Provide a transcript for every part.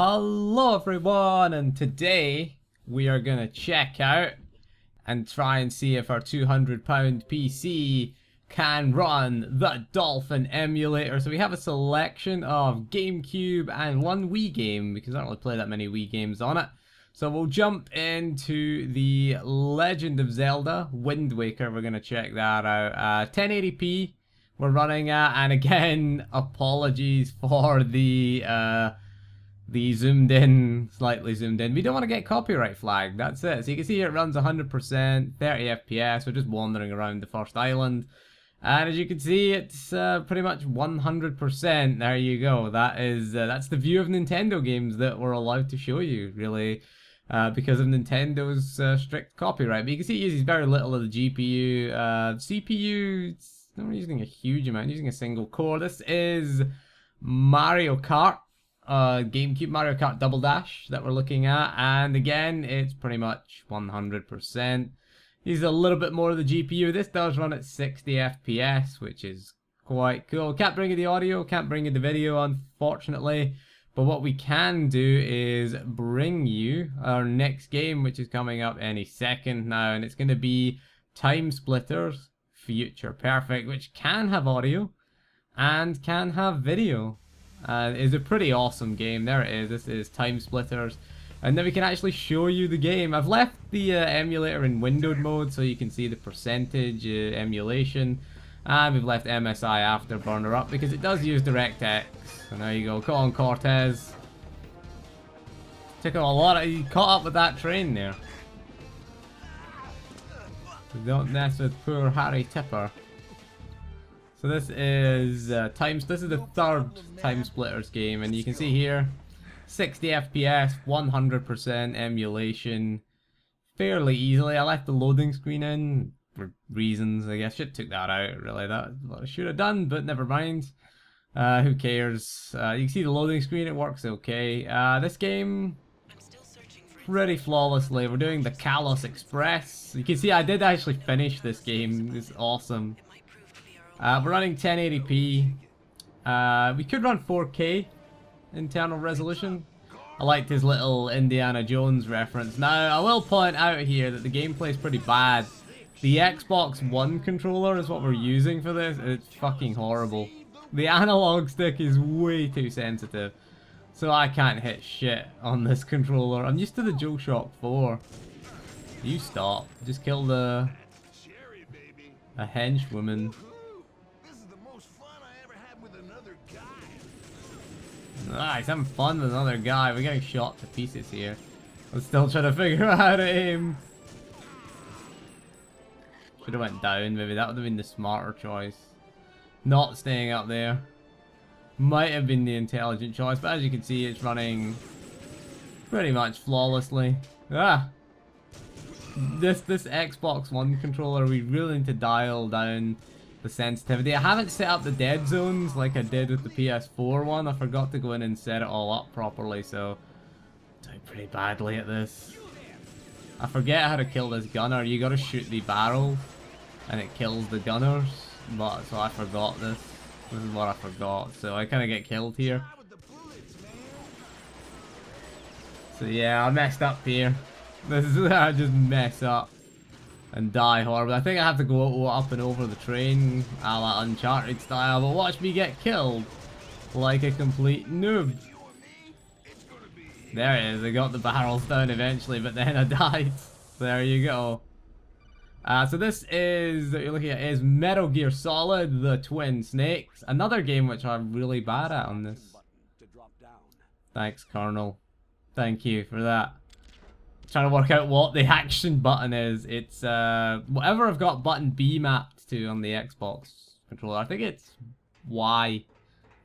Hello everyone, and today we are gonna check out and try and see if our £200 PC can run the Dolphin emulator. So we have a selection of GameCube and one Wii game, because I don't really play that many Wii games on it. So we'll jump into the Legend of Zelda Wind Waker. We're gonna check that out. 1080p we're running at, and again, apologies for the zoomed in, slightly zoomed in. We don't want to get copyright flagged, that's it. So you can see here it runs 100%, 30 FPS. We're just wandering around the first island. And as you can see, it's pretty much 100%. There you go. That's the view of Nintendo games that we're allowed to show you, really, because of Nintendo's strict copyright. But you can see it uses very little of the GPU. CPU, it's not using a huge amount, using a single core. This is Mario Kart. GameCube Mario Kart Double Dash that we're looking at, and again it's pretty much 100%. Uses a little bit more of the GPU. This does run at 60 FPS, which is quite cool. Can't bring you the audio, can't bring you the video, unfortunately, but what we can do is bring you our next game, which is coming up any second now, and it's going to be Timesplitters Future Perfect, which can have audio and can have video. It's a pretty awesome game. There it is. This is Timesplitters, and then we can actually show you the game. I've left the emulator in windowed mode so you can see the percentage emulation, and we've left MSI Afterburner up because it does use DirectX. So there you go. Caught on Cortez. Took a lot of. You caught up with that train there. So don't mess with poor Harry Tipper. So this is this is the third Timesplitters game, and you can see here 60 FPS, 100% emulation, fairly easily. I left the loading screen in for reasons, I guess. Should took that out, really. That what I should have done, but never mind. Who cares? You can see the loading screen, it works okay. This game, pretty flawlessly. We're doing the Kalos Express. You can see I did actually finish this game. It's awesome. We're running 1080p. We could run 4K internal resolution. I liked his little Indiana Jones reference. Now, I will point out here that the gameplay is pretty bad. The Xbox One controller is what we're using for this. It's fucking horrible. The analog stick is way too sensitive, so I can't hit shit on this controller. I'm used to the DualShock 4. You stop. Just kill a henchwoman. Nice, having fun with another guy. We're getting shot to pieces here. I'm still trying to figure out how to aim. Should have went down, maybe. That would have been the smarter choice. Not staying up there. Might have been the intelligent choice, but as you can see, it's running pretty much flawlessly. This Xbox One controller, we really need to dial down the sensitivity. I haven't set up the dead zones like I did with the PS4 one. I forgot to go in and set it all up properly, so I'm doing pretty badly at this. I forget how to kill this gunner. You gotta shoot the barrel and it kills the gunners, but so I forgot this. This is what I forgot, so I kind of get killed here. So yeah, I messed up here. This is where I just mess up and die horribly. I think I have to go up and over the train a la Uncharted style, but watch me get killed like a complete noob. There it is, I got the barrels down eventually, but then I died. There you go. So this is, that you're looking at, is Metal Gear Solid, The Twin Snakes. Another game which I'm really bad at on this. Thanks, Colonel. Thank you for that. Trying to work out what the action button is. It's whatever I've got button B mapped to on the Xbox controller. I think it's Y. I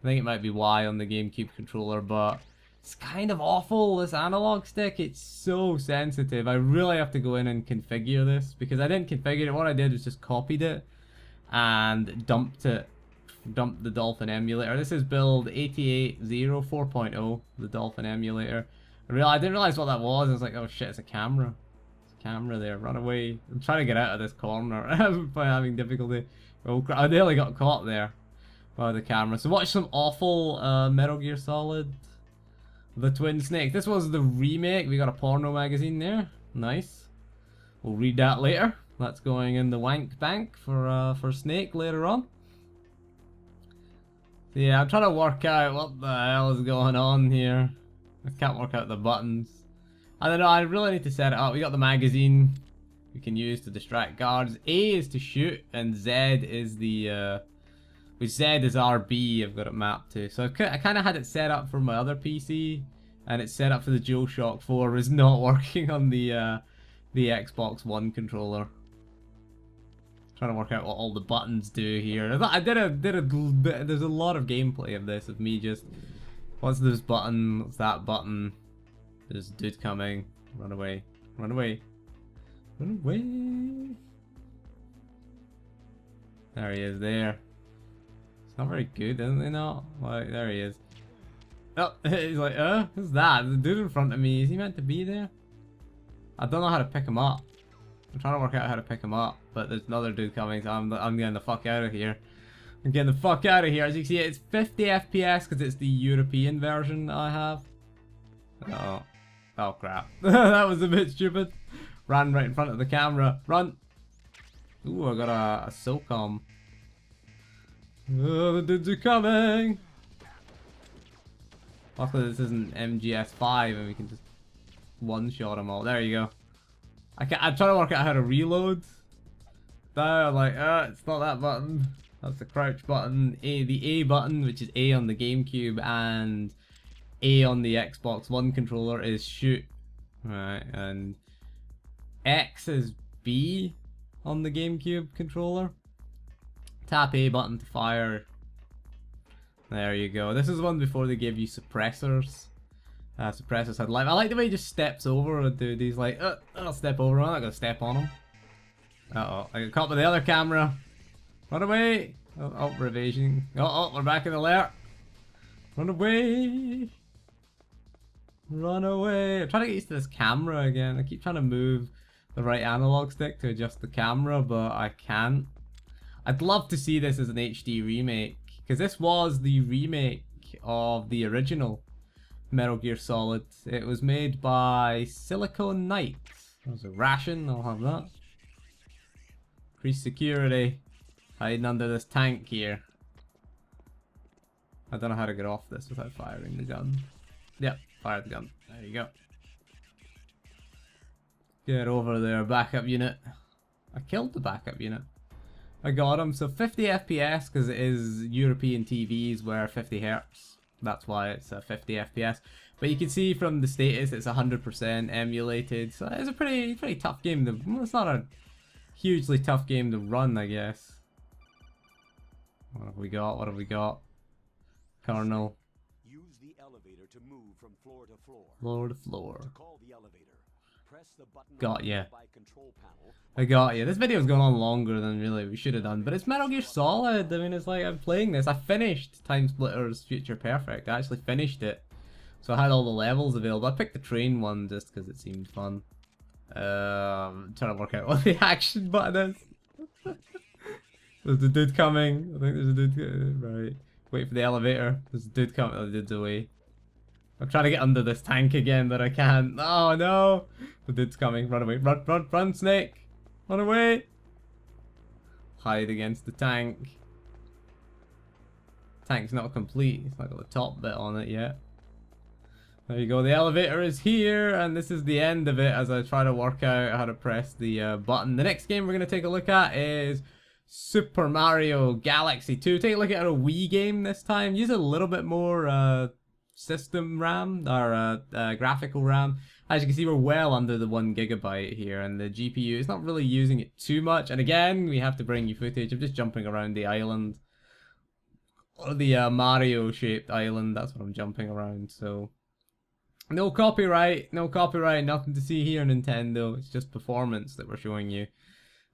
think it might be Y on the GameCube controller, but it's kind of awful, this analog stick. It's so sensitive. I really have to go in and configure this, because I didn't configure it. What I did was just copied it and dumped the Dolphin emulator. This is build 8804.0, the Dolphin emulator. I didn't realize what that was. I was like, oh shit, it's a camera. It's a camera there. Run away. I'm trying to get out of this corner by having difficulty. Oh, I nearly got caught there by the camera. So watch some awful Metal Gear Solid The Twin Snake. This was the remake. We got a porno magazine there. Nice. We'll read that later. That's going in the wank bank for Snake later on. Yeah, I'm trying to work out what the hell is going on here. I can't work out the buttons. I don't know, I really need to set it up. We got the magazine we can use to distract guards. A is to shoot, and Z is the, Z is RB, I've got it mapped to. So I kind of had it set up for my other PC, and it's set up for the DualShock 4. It's not working on the Xbox One controller. Trying to work out what all the buttons do here. I did a bit. There's a lot of gameplay of this, of me just, what's this button? What's that button? There's a dude coming. Run away! Run away! Run away! There he is. There. It's not very good, isn't it? Not. Like, there he is. Oh, he's like, who's that? The dude in front of me. Is he meant to be there? I don't know how to pick him up. I'm trying to work out how to pick him up, but there's another dude coming, so I'm getting the fuck out of here. I'm getting the fuck out of here. As you can see, it's 50 FPS because it's the European version I have. Oh, oh crap. That was a bit stupid. Ran right in front of the camera. Run! Ooh, I got a SOCOM. Oh, the dudes are coming! Luckily this isn't MGS5 and we can just one-shot them all. There you go. I'm trying to work out how to reload. No, I'm like, it's not that button. That's the crouch button. The A button, which is A on the GameCube, and A on the Xbox One controller is shoot. Right, and X is B on the GameCube controller. Tap A button to fire. There you go. This is one before they gave you suppressors. Suppressors had life. I like the way he just steps over a dude. He's like, I'll step over him. I'm not gonna step on him. Uh-oh. I got caught by the other camera. Run away! Oh, we're evading. Oh, we're back in alert. Run away! Run away! I'm trying to get used to this camera again. I keep trying to move the right analog stick to adjust the camera, but I can't. I'd love to see this as an HD remake, because this was the remake of the original Metal Gear Solid. It was made by Silicon Knights. That was a ration, I'll have that. Increased security. Hiding under this tank here. I don't know how to get off this without firing the gun. Yep, fire the gun. There you go. Get over there, backup unit. I killed the backup unit. I got him. So 50 FPS because it is European TVs where 50 Hz. That's why it's 50 FPS. But you can see from the status it's 100% emulated. So it's a pretty tough game. It's not a hugely tough game to run, I guess. What have we got? What have we got? Colonel. Use the elevator to move from floor to floor. Floor to floor. To call the elevator, press the button Got ya. by control panel. I got you. This video's going on longer than really we should have done, but it's Metal Gear Solid. I mean, it's like I'm playing this. I finished Timesplitters Future Perfect. I actually finished it, so I had all the levels available. I picked the train one just because it seemed fun. I'm trying to work out what the action button is. There's a dude coming. I think there's a dude. Right. Wait for the elevator. There's a dude coming. Oh, the dude's away. I'm trying to get under this tank again, but I can't. Oh no! The dude's coming. Run away. Run, run, run, Snake! Run away! Hide against the tank. Tank's not complete. It's not got the top bit on it yet. There you go. The elevator is here, and this is the end of it as I try to work out how to press the button. The next game we're going to take a look at is Super Mario Galaxy 2. Take a look at a Wii game this time. Use a little bit more system RAM, or graphical RAM. As you can see, we're well under the 1 GB here, and the GPU is not really using it too much. And again, we have to bring you footage of just jumping around the island. Or the Mario-shaped island, that's what I'm jumping around, so... No copyright, nothing to see here, Nintendo. It's just performance that we're showing you.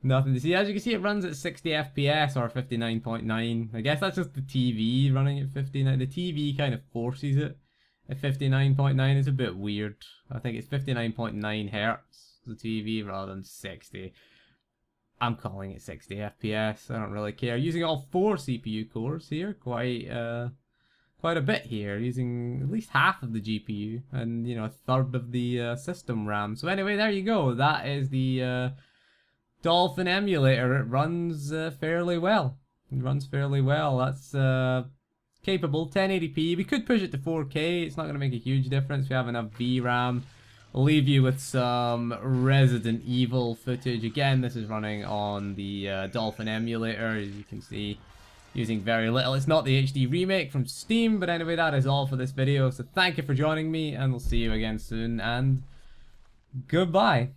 Nothing to see. As you can see, it runs at 60 FPS or 59.9. I guess that's just the TV running at 59. The TV kind of forces it at 59.9. It's a bit weird. I think it's 59.9 Hertz, the TV, rather than 60. I'm calling it 60 FPS. I don't really care. Using all 4 CPU cores here. Quite quite a bit here, using at least half of the GPU and, you know, a third of the system RAM. So anyway, there you go. That is the Dolphin emulator. It runs fairly well. It runs fairly well. That's capable, 1080p. We could push it to 4K. It's not going to make a huge difference. We have enough VRAM. I'll leave you with some Resident Evil footage. Again, this is running on the Dolphin emulator, as you can see, using very little. It's not the HD remake from Steam, but anyway, that is all for this video. So thank you for joining me, and we'll see you again soon, and goodbye.